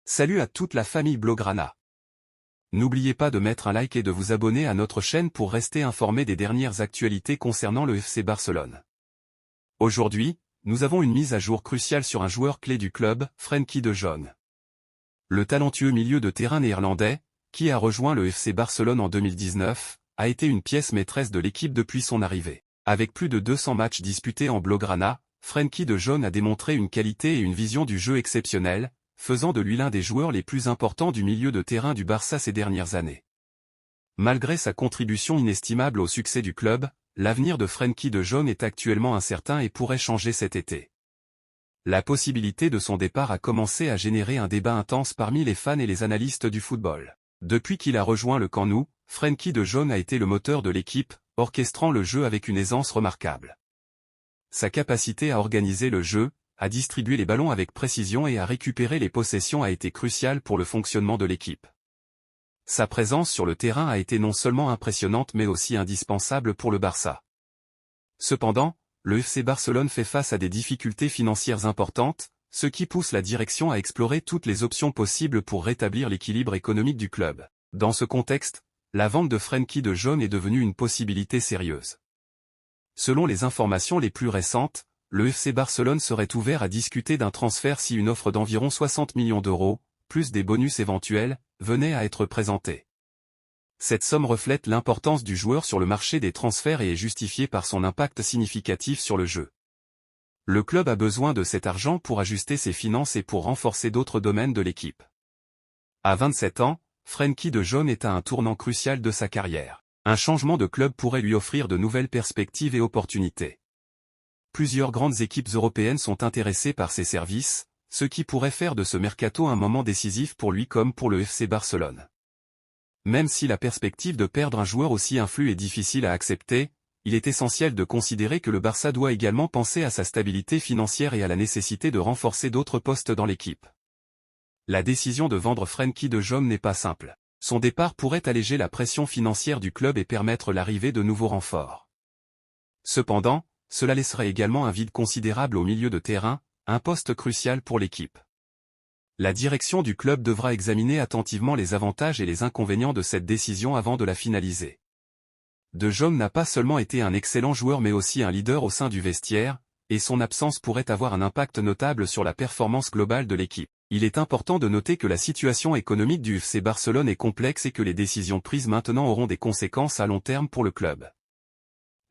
Salut à toute la famille Blaugrana. N'oubliez pas de mettre un like et de vous abonner à notre chaîne pour rester informé des dernières actualités concernant le FC Barcelone. Aujourd'hui, nous avons une mise à jour cruciale sur un joueur clé du club, Frenkie de Jong. Le talentueux milieu de terrain néerlandais, qui a rejoint le FC Barcelone en 2019, a été une pièce maîtresse de l'équipe depuis son arrivée. Avec plus de 200 matchs disputés en Blaugrana, Frenkie de Jong a démontré une qualité et une vision du jeu exceptionnelle, faisant de lui l'un des joueurs les plus importants du milieu de terrain du Barça ces dernières années. Malgré sa contribution inestimable au succès du club, l'avenir de Frenkie de Jong est actuellement incertain et pourrait changer cet été. La possibilité de son départ a commencé à générer un débat intense parmi les fans et les analystes du football. Depuis qu'il a rejoint le Camp Nou, Frenkie de Jong a été le moteur de l'équipe, orchestrant le jeu avec une aisance remarquable. Sa capacité à organiser le jeu, à distribuer les ballons avec précision et à récupérer les possessions a été cruciale pour le fonctionnement de l'équipe. Sa présence sur le terrain a été non seulement impressionnante mais aussi indispensable pour le Barça. Cependant, le FC Barcelone fait face à des difficultés financières importantes, ce qui pousse la direction à explorer toutes les options possibles pour rétablir l'équilibre économique du club. Dans ce contexte, la vente de Frenkie de Jong est devenue une possibilité sérieuse. Selon les informations les plus récentes, le FC Barcelone serait ouvert à discuter d'un transfert si une offre d'environ 60 millions d'euros, plus des bonus éventuels, venait à être présentée. Cette somme reflète l'importance du joueur sur le marché des transferts et est justifiée par son impact significatif sur le jeu. Le club a besoin de cet argent pour ajuster ses finances et pour renforcer d'autres domaines de l'équipe. À 27 ans, Frenkie de Jong est à un tournant crucial de sa carrière. Un changement de club pourrait lui offrir de nouvelles perspectives et opportunités. Plusieurs grandes équipes européennes sont intéressées par ses services, ce qui pourrait faire de ce mercato un moment décisif pour lui comme pour le FC Barcelone. Même si la perspective de perdre un joueur aussi influent est difficile à accepter, il est essentiel de considérer que le Barça doit également penser à sa stabilité financière et à la nécessité de renforcer d'autres postes dans l'équipe. La décision de vendre Frenkie de Jong n'est pas simple. Son départ pourrait alléger la pression financière du club et permettre l'arrivée de nouveaux renforts. Cependant, cela laisserait également un vide considérable au milieu de terrain, un poste crucial pour l'équipe. La direction du club devra examiner attentivement les avantages et les inconvénients de cette décision avant de la finaliser. De Jong n'a pas seulement été un excellent joueur mais aussi un leader au sein du vestiaire, et son absence pourrait avoir un impact notable sur la performance globale de l'équipe. Il est important de noter que la situation économique du FC Barcelone est complexe et que les décisions prises maintenant auront des conséquences à long terme pour le club.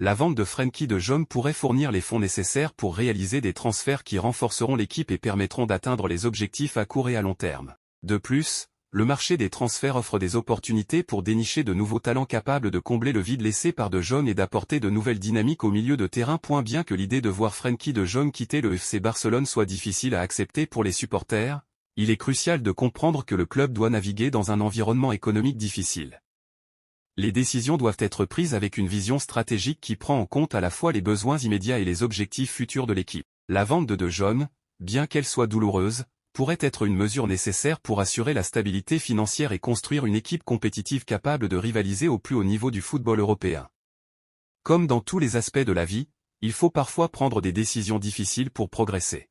La vente de Frenkie de Jong pourrait fournir les fonds nécessaires pour réaliser des transferts qui renforceront l'équipe et permettront d'atteindre les objectifs à court et à long terme. De plus, le marché des transferts offre des opportunités pour dénicher de nouveaux talents capables de combler le vide laissé par de Jong et d'apporter de nouvelles dynamiques au milieu de terrain. Bien que l'idée de voir Frenkie de Jong quitter le FC Barcelone soit difficile à accepter pour les supporters, il est crucial de comprendre que le club doit naviguer dans un environnement économique difficile. Les décisions doivent être prises avec une vision stratégique qui prend en compte à la fois les besoins immédiats et les objectifs futurs de l'équipe. La vente de Jong, bien qu'elle soit douloureuse, pourrait être une mesure nécessaire pour assurer la stabilité financière et construire une équipe compétitive capable de rivaliser au plus haut niveau du football européen. Comme dans tous les aspects de la vie, il faut parfois prendre des décisions difficiles pour progresser.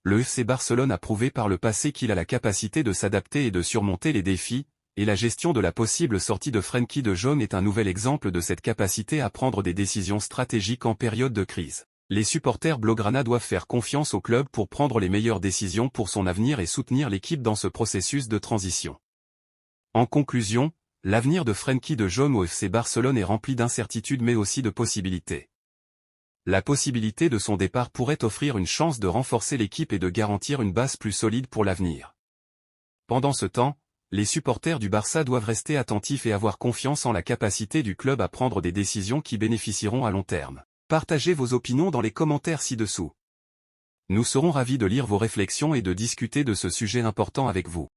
Le FC Barcelone a prouvé par le passé qu'il a la capacité de s'adapter et de surmonter les défis, et la gestion de la possible sortie de Frenkie de Jong est un nouvel exemple de cette capacité à prendre des décisions stratégiques en période de crise. Les supporters Blaugrana doivent faire confiance au club pour prendre les meilleures décisions pour son avenir et soutenir l'équipe dans ce processus de transition. En conclusion, l'avenir de Frenkie de Jong au FC Barcelone est rempli d'incertitudes mais aussi de possibilités. La possibilité de son départ pourrait offrir une chance de renforcer l'équipe et de garantir une base plus solide pour l'avenir. Pendant ce temps, les supporters du Barça doivent rester attentifs et avoir confiance en la capacité du club à prendre des décisions qui bénéficieront à long terme. Partagez vos opinions dans les commentaires ci-dessous. Nous serons ravis de lire vos réflexions et de discuter de ce sujet important avec vous.